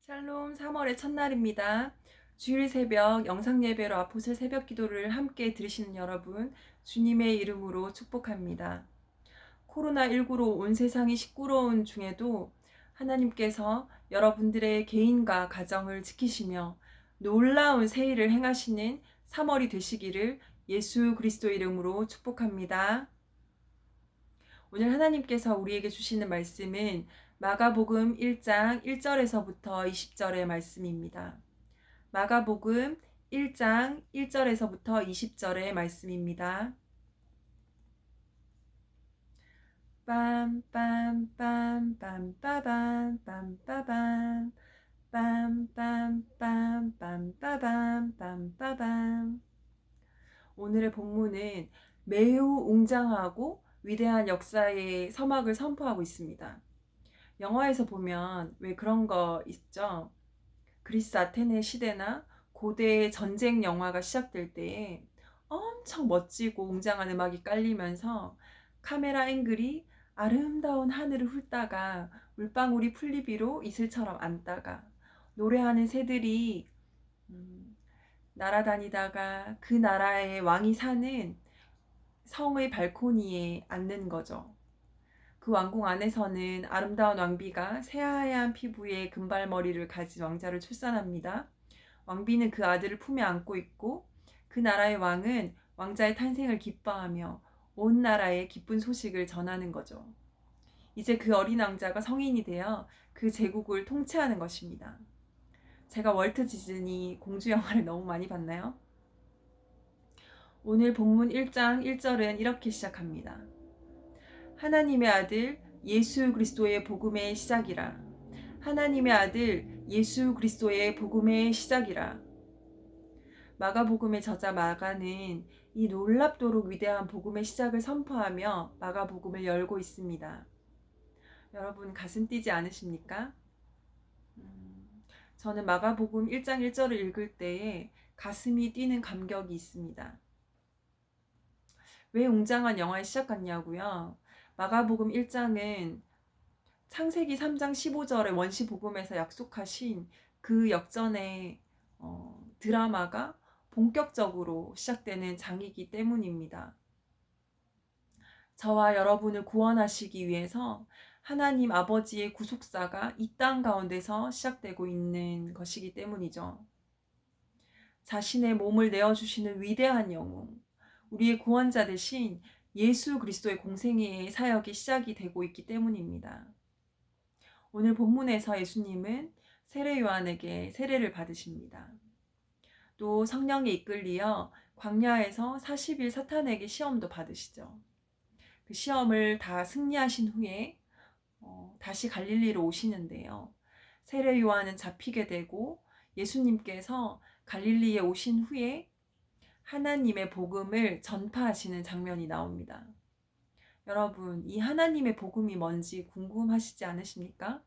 샬롬 3월의 첫날입니다. 주일 새벽 영상 예배로 아포슬 새벽 기도를 함께 들으시는 여러분, 주님의 이름으로 축복합니다. 코로나19로 온 세상이 시끄러운 중에도 하나님께서 여러분들의 개인과 가정을 지키시며 놀라운 새일을 행하시는 3월이 되시기를 예수 그리스도 이름으로 축복합니다. 오늘 하나님께서 우리에게 주시는 말씀은 마가복음 1장 1절에서부터 20절의 말씀입니다. 마가복음 1장 1절에서부터 20절의 말씀입니다. 빰빰빰빰빰빠밤 빰빠밤 빰빰빰빰빰빠밤 빰빠밤. 오늘의 본문은 매우 웅장하고 위대한 역사의 서막을 선포하고 있습니다. 영화에서 보면 왜 그런 거 있죠? 그리스 아테네 시대나 고대 전쟁 영화가 시작될 때에 엄청 멋지고 웅장한 음악이 깔리면서 카메라 앵글이 아름다운 하늘을 훑다가 물방울이 풀리비로 이슬처럼 앉다가 노래하는 새들이 날아다니다가 그 나라의 왕이 사는 성의 발코니에 앉는 거죠. 그 왕궁 안에서는 아름다운 왕비가 새하얀 피부에 금발머리를 가진 왕자를 출산합니다. 왕비는 그 아들을 품에 안고 있고 그 나라의 왕은 왕자의 탄생을 기뻐하며 온 나라에 기쁜 소식을 전하는 거죠. 이제 그 어린 왕자가 성인이 되어 그 제국을 통치하는 것입니다. 제가 월트 디즈니 공주 영화를 너무 많이 봤나요? 오늘 본문 1장 1절은 이렇게 시작합니다. 하나님의 아들 예수 그리스도의 복음의 시작이라. 하나님의 아들 예수 그리스도의 복음의 시작이라. 마가복음의 저자 마가는 이 놀랍도록 위대한 복음의 시작을 선포하며 마가복음을 열고 있습니다. 여러분 가슴 뛰지 않으십니까? 저는 마가복음 1장 1절을 읽을 때에 가슴이 뛰는 감격이 있습니다. 왜 웅장한 영화의 시작 같냐고요? 마가복음 1장은 창세기 3장 15절의 원시복음에서 약속하신 그 역전의 드라마가 본격적으로 시작되는 장이기 때문입니다. 저와 여러분을 구원하시기 위해서 하나님 아버지의 구속사가 이 땅 가운데서 시작되고 있는 것이기 때문이죠. 자신의 몸을 내어주시는 위대한 영웅, 우리의 구원자 되신 예수 그리스도의 공생애의 사역이 시작이 되고 있기 때문입니다. 오늘 본문에서 예수님은 세례 요한에게 세례를 받으십니다. 또 성령에 이끌리어 광야에서 40일 사탄에게 시험도 받으시죠. 그 시험을 다 승리하신 후에 다시 갈릴리로 오시는데요. 세례 요한은 잡히게 되고 예수님께서 갈릴리에 오신 후에 하나님의 복음을 전파하시는 장면이 나옵니다. 여러분, 이 하나님의 복음이 뭔지 궁금하시지 않으십니까?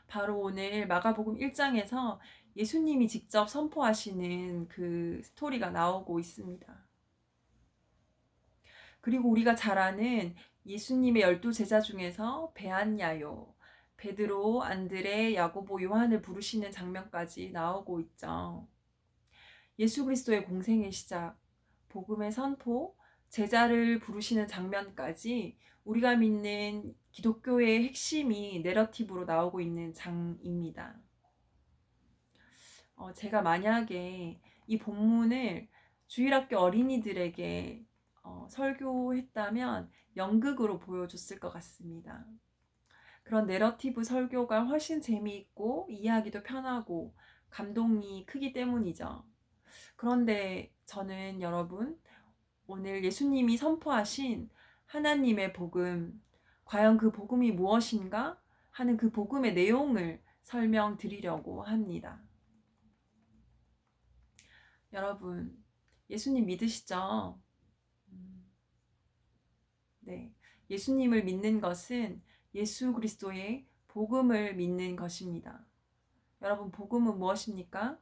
바로 오늘 마가복음 1장에서 예수님이 직접 선포하시는 그 스토리가 나오고 있습니다. 그리고 우리가 잘 아는 예수님의 12제자 중에서 베안야요, 베드로, 안드레, 야고보, 요한을 부르시는 장면까지 나오고 있죠. 예수 그리스도의 공생의 시작, 복음의 선포, 제자를 부르시는 장면까지 우리가 믿는 기독교의 핵심이 내러티브로 나오고 있는 장입니다. 제가 만약에 이 본문을 주일학교 어린이들에게 설교했다면 연극으로 보여줬을 것 같습니다. 그런 내러티브 설교가 훨씬 재미있고 이해하기도 편하고 감동이 크기 때문이죠. 그런데 저는 여러분, 오늘 예수님이 선포하신 하나님의 복음, 과연 그 복음이 무엇인가 하는 그 복음의 내용을 설명드리려고 합니다. 여러분, 예수님 믿으시죠? 네. 예수님을 믿는 것은 예수 그리스도의 복음을 믿는 것입니다. 여러분, 복음은 무엇입니까?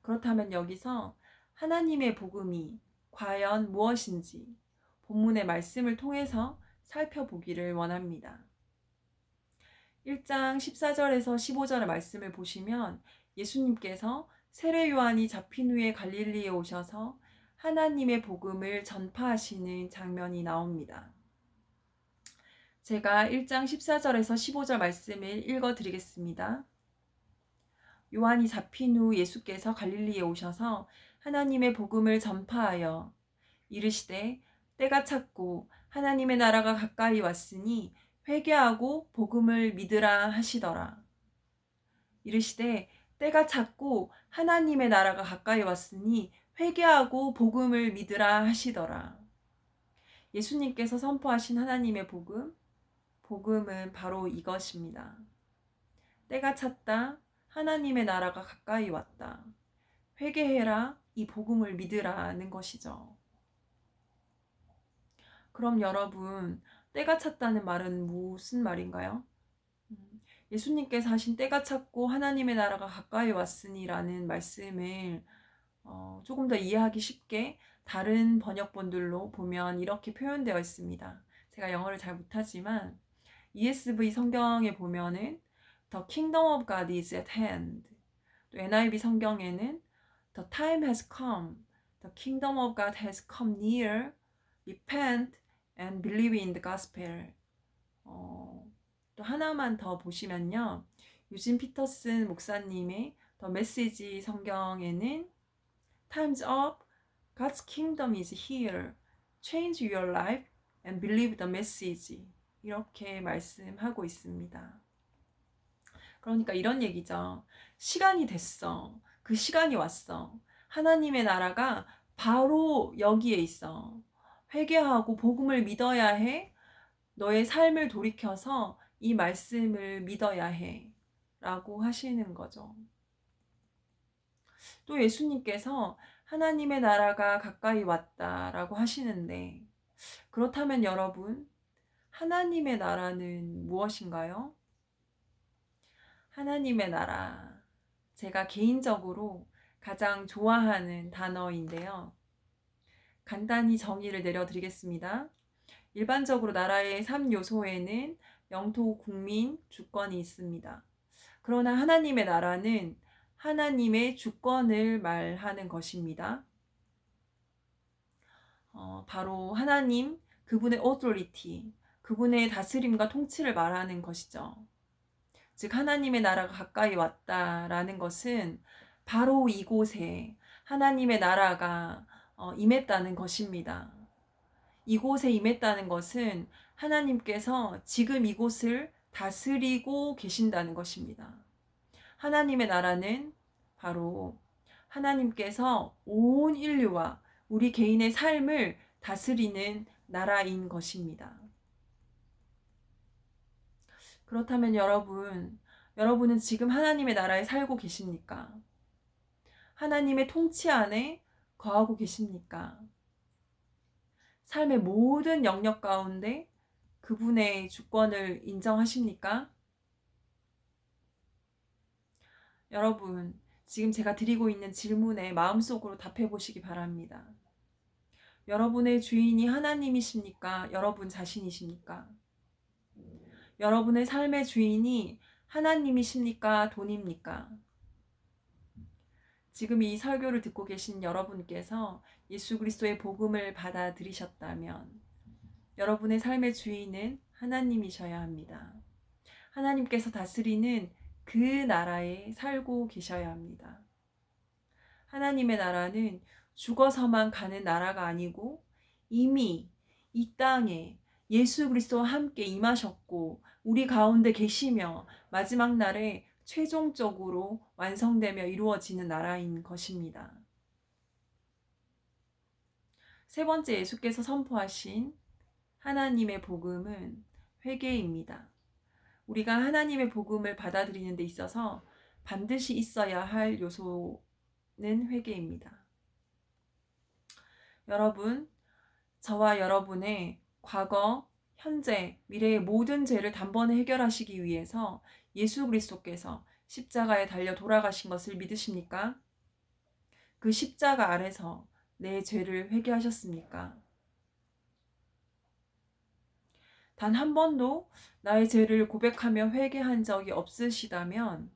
그렇다면 여기서 하나님의 복음이 과연 무엇인지 본문의 말씀을 통해서 살펴보기를 원합니다. 1장 14절에서 15절의 말씀을 보시면 예수님께서 세례 요한이 잡힌 후에 갈릴리에 오셔서 하나님의 복음을 전파하시는 장면이 나옵니다. 제가 1장 14절에서 15절 말씀을 읽어 드리겠습니다. 요한이 잡힌 후 예수께서 갈릴리에 오셔서 하나님의 복음을 전파하여 이르시되 때가 찼고 하나님의 나라가 가까이 왔으니 회개하고 복음을 믿으라 하시더라. 이르시되 때가 찼고 하나님의 나라가 가까이 왔으니 회개하고 복음을 믿으라 하시더라. 예수님께서 선포하신 하나님의 복음은 바로 이것입니다. 때가 찼다. 하나님의 나라가 가까이 왔다. 회개해라. 이 복음을 믿으라는 것이죠. 그럼 여러분, 때가 찼다는 말은 무슨 말인가요? 예수님께서 하신 때가 찼고 하나님의 나라가 가까이 왔으니라는 말씀을 조금 더 이해하기 쉽게 다른 번역본들로 보면 이렇게 표현되어 있습니다. 제가 영어를 잘 못하지만 ESV 성경에 보면은 The kingdom of God is at hand. 또 NIV 성경에는 The time has come. The kingdom of God has come near. Repent and believe in the gospel. 또 하나만 더 보시면요. 유진 피터슨 목사님의 The Message 성경에는 Time's up. God's kingdom is here. Change your life and believe the message. 이렇게 말씀하고 있습니다. 그러니까 이런 얘기죠. 시간이 됐어. 그 시간이 왔어. 하나님의 나라가 바로 여기에 있어. 회개하고 복음을 믿어야 해. 너의 삶을 돌이켜서 이 말씀을 믿어야 해. 라고 하시는 거죠. 또 예수님께서 하나님의 나라가 가까이 왔다라고 하시는데, 그렇다면 여러분, 하나님의 나라는 무엇인가요? 하나님의 나라. 제가 개인적으로 가장 좋아하는 단어인데요. 간단히 정의를 내려드리겠습니다. 일반적으로 나라의 3요소에는 영토, 국민, 주권이 있습니다. 그러나 하나님의 나라는 하나님의 주권을 말하는 것입니다. 바로 하나님, 그분의 authority, 그분의 다스림과 통치를 말하는 것이죠. 즉 하나님의 나라가 가까이 왔다라는 것은 바로 이곳에 하나님의 나라가 임했다는 것입니다. 이곳에 임했다는 것은 하나님께서 지금 이곳을 다스리고 계신다는 것입니다. 하나님의 나라는 바로 하나님께서 온 인류와 우리 개인의 삶을 다스리는 나라인 것입니다. 그렇다면 여러분은 지금 하나님의 나라에 살고 계십니까? 하나님의 통치 안에 거하고 계십니까? 삶의 모든 영역 가운데 그분의 주권을 인정하십니까? 여러분, 지금 제가 드리고 있는 질문에 마음속으로 답해 보시기 바랍니다. 여러분의 주인이 하나님이십니까? 여러분 자신이십니까? 여러분의 삶의 주인이 하나님이십니까? 돈입니까? 지금 이 설교를 듣고 계신 여러분께서 예수 그리스도의 복음을 받아들이셨다면 여러분의 삶의 주인은 하나님이셔야 합니다. 하나님께서 다스리는 그 나라에 살고 계셔야 합니다. 하나님의 나라는 죽어서만 가는 나라가 아니고 이미 이 땅에 예수 그리스도와 함께 임하셨고 우리 가운데 계시며 마지막 날에 최종적으로 완성되며 이루어지는 나라인 것입니다. 세 번째 예수께서 선포하신 하나님의 복음은 회개입니다. 우리가 하나님의 복음을 받아들이는 데 있어서 반드시 있어야 할 요소는 회개입니다. 여러분, 저와 여러분의 과거, 현재, 미래의 모든 죄를 단번에 해결하시기 위해서 예수 그리스도께서 십자가에 달려 돌아가신 것을 믿으십니까? 그 십자가 아래서 내 죄를 회개하셨습니까? 단 한 번도 나의 죄를 고백하며 회개한 적이 없으시다면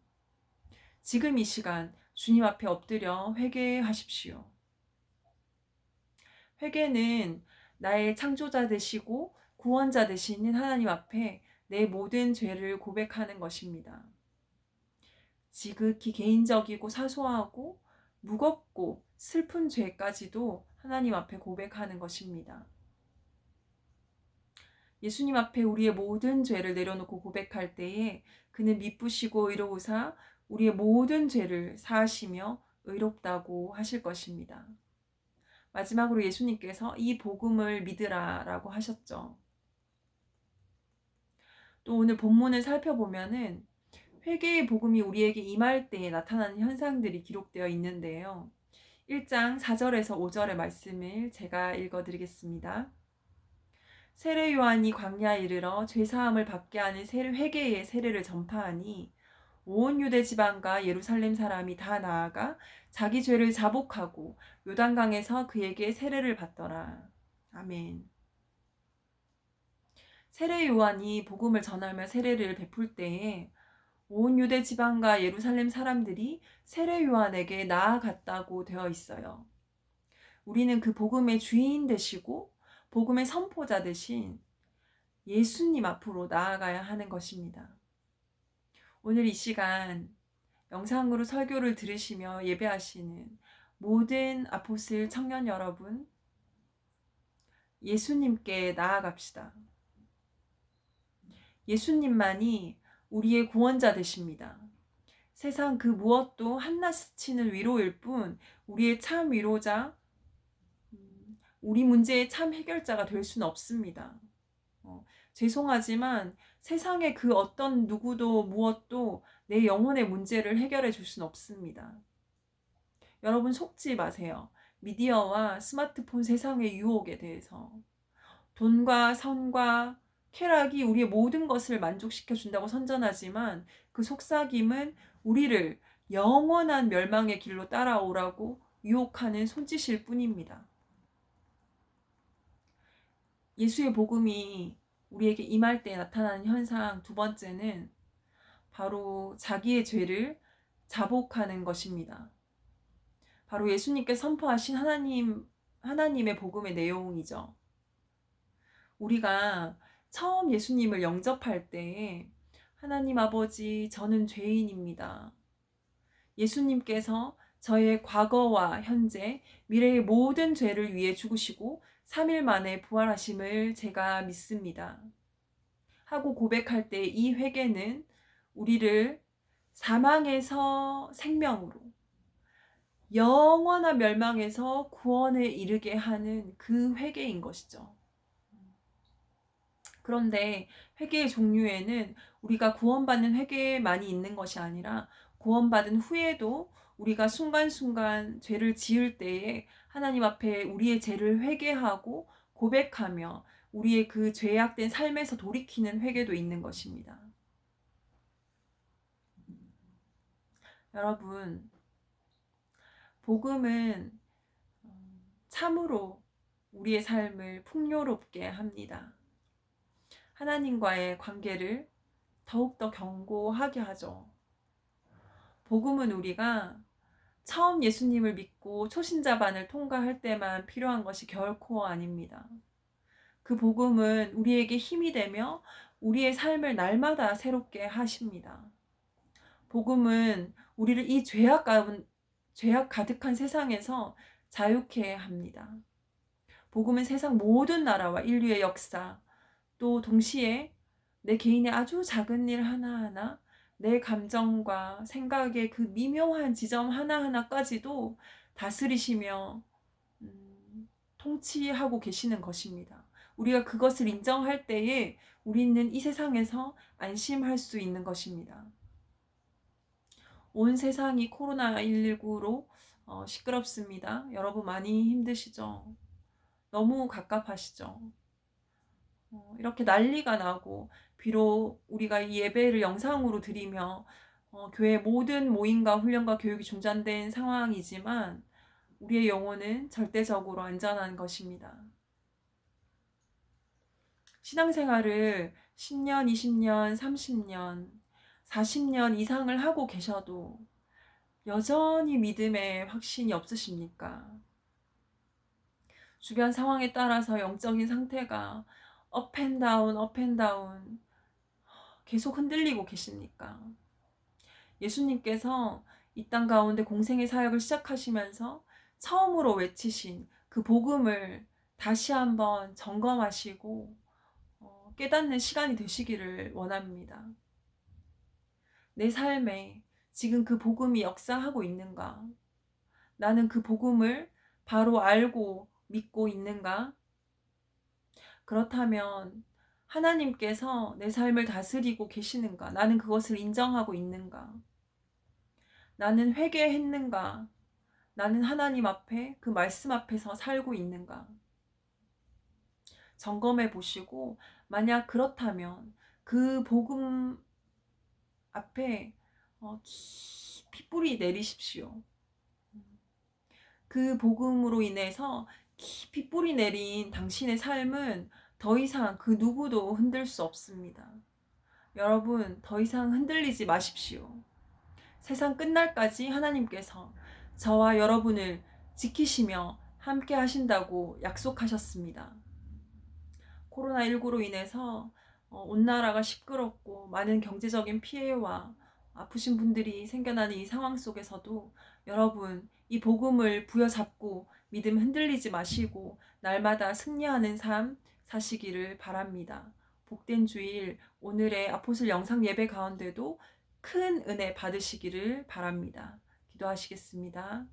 지금 이 시간 주님 앞에 엎드려 회개하십시오. 회개는 나의 창조자 되시고 구원자 되시는 하나님 앞에 내 모든 죄를 고백하는 것입니다. 지극히 개인적이고 사소하고 무겁고 슬픈 죄까지도 하나님 앞에 고백하는 것입니다. 예수님 앞에 우리의 모든 죄를 내려놓고 고백할 때에 그는 미쁘시고 의로우사 우리의 모든 죄를 사하시며 의롭다고 하실 것입니다. 마지막으로 예수님께서 이 복음을 믿으라라고 하셨죠. 또 오늘 본문을 살펴보면은 회개의 복음이 우리에게 임할 때에 나타나는 현상들이 기록되어 있는데요. 1장 4절에서 5절의 말씀을 제가 읽어드리겠습니다. 세례 요한이 광야에 이르러 죄사함을 받게 하는 회개의 세례를 전파하니 온 유대 지방과 예루살렘 사람이 다 나아가 자기 죄를 자복하고 요단강에서 그에게 세례를 받더라. 아멘. 세례 요한이 복음을 전하며 세례를 베풀 때에 온 유대 지방과 예루살렘 사람들이 세례 요한에게 나아갔다고 되어 있어요. 우리는 그 복음의 주인 되시고 복음의 선포자 되신 예수님 앞으로 나아가야 하는 것입니다. 오늘 이 시간 영상으로 설교를 들으시며 예배하시는 모든 아포슬 청년 여러분, 예수님께 나아갑시다. 예수님만이 우리의 구원자 되십니다. 세상 그 무엇도 한낱 스치는 위로일 뿐 우리의 참 위로자, 우리 문제의 참 해결자가 될 수는 없습니다. 죄송하지만 세상의 그 어떤 누구도 무엇도 내 영혼의 문제를 해결해 줄 수는 없습니다. 여러분 속지 마세요. 미디어와 스마트폰 세상의 유혹에 대해서. 돈과 선과 쾌락이 우리의 모든 것을 만족시켜 준다고 선전하지만 그 속삭임은 우리를 영원한 멸망의 길로 따라오라고 유혹하는 손짓일 뿐입니다. 예수의 복음이 우리에게 임할 때 나타나는 현상 두 번째는 바로 자기의 죄를 자복하는 것입니다. 바로 예수님께 선포하신 하나님의 복음의 내용이죠. 우리가 처음 예수님을 영접할 때 하나님 아버지, 저는 죄인입니다. 예수님께서 저의 과거와 현재, 미래의 모든 죄를 위해 죽으시고 3일 만에 부활하심을 제가 믿습니다. 하고 고백할 때 이 회개는 우리를 사망에서 생명으로, 영원한 멸망에서 구원에 이르게 하는 그 회개인 것이죠. 그런데 회개의 종류에는 우리가 구원받는 회개만이 있는 것이 아니라 구원받은 후에도 우리가 순간순간 죄를 지을 때에 하나님 앞에 우리의 죄를 회개하고 고백하며 우리의 그 죄악된 삶에서 돌이키는 회개도 있는 것입니다. 여러분, 복음은 참으로 우리의 삶을 풍요롭게 합니다. 하나님과의 관계를 더욱더 견고하게 하죠. 복음은 우리가 처음 예수님을 믿고 초신자반을 통과할 때만 필요한 것이 결코 아닙니다. 그 복음은 우리에게 힘이 되며 우리의 삶을 날마다 새롭게 하십니다. 복음은 우리를 이 죄악 가득한 세상에서 자유케 합니다. 복음은 세상 모든 나라와 인류의 역사, 또 동시에 내 개인의 아주 작은 일 하나하나, 내 감정과 생각의 그 미묘한 지점 하나하나까지도 다스리시며 통치하고 계시는 것입니다. 우리가 그것을 인정할 때에 우리는 이 세상에서 안심할 수 있는 것입니다. 온 세상이 코로나19로 시끄럽습니다. 여러분 많이 힘드시죠? 너무 갑갑하시죠? 이렇게 난리가 나고 비록 우리가 이 예배를 영상으로 드리며 교회 모든 모임과 훈련과 교육이 중단된 상황이지만 우리의 영혼은 절대적으로 안전한 것입니다. 신앙생활을 10년, 20년, 30년, 40년 이상을 하고 계셔도 여전히 믿음에 확신이 없으십니까? 주변 상황에 따라서 영적인 상태가 업앤다운, 업앤다운 계속 흔들리고 계십니까? 예수님께서 이 땅 가운데 공생의 사역을 시작하시면서 처음으로 외치신 그 복음을 다시 한번 점검하시고 깨닫는 시간이 되시기를 원합니다. 내 삶에 지금 그 복음이 역사하고 있는가? 나는 그 복음을 바로 알고 믿고 있는가? 그렇다면 하나님께서 내 삶을 다스리고 계시는가? 나는 그것을 인정하고 있는가? 나는 회개했는가? 나는 하나님 앞에 그 말씀 앞에서 살고 있는가? 점검해 보시고, 만약 그렇다면 그 복음 앞에 깊이 뿌리 내리십시오. 그 복음으로 인해서 깊이 뿌리 내린 당신의 삶은 더 이상 그 누구도 흔들 수 없습니다. 여러분, 더 이상 흔들리지 마십시오. 세상 끝날까지 하나님께서 저와 여러분을 지키시며 함께 하신다고 약속하셨습니다. 코로나19로 인해서 온 나라가 시끄럽고 많은 경제적인 피해와 아프신 분들이 생겨나는 이 상황 속에서도 여러분, 이 복음을 부여잡고 믿음 흔들리지 마시고 날마다 승리하는 삶 사시기를 바랍니다. 복된 주일, 오늘의 아포슬 영상 예배 가운데도 큰 은혜 받으시기를 바랍니다. 기도하시겠습니다.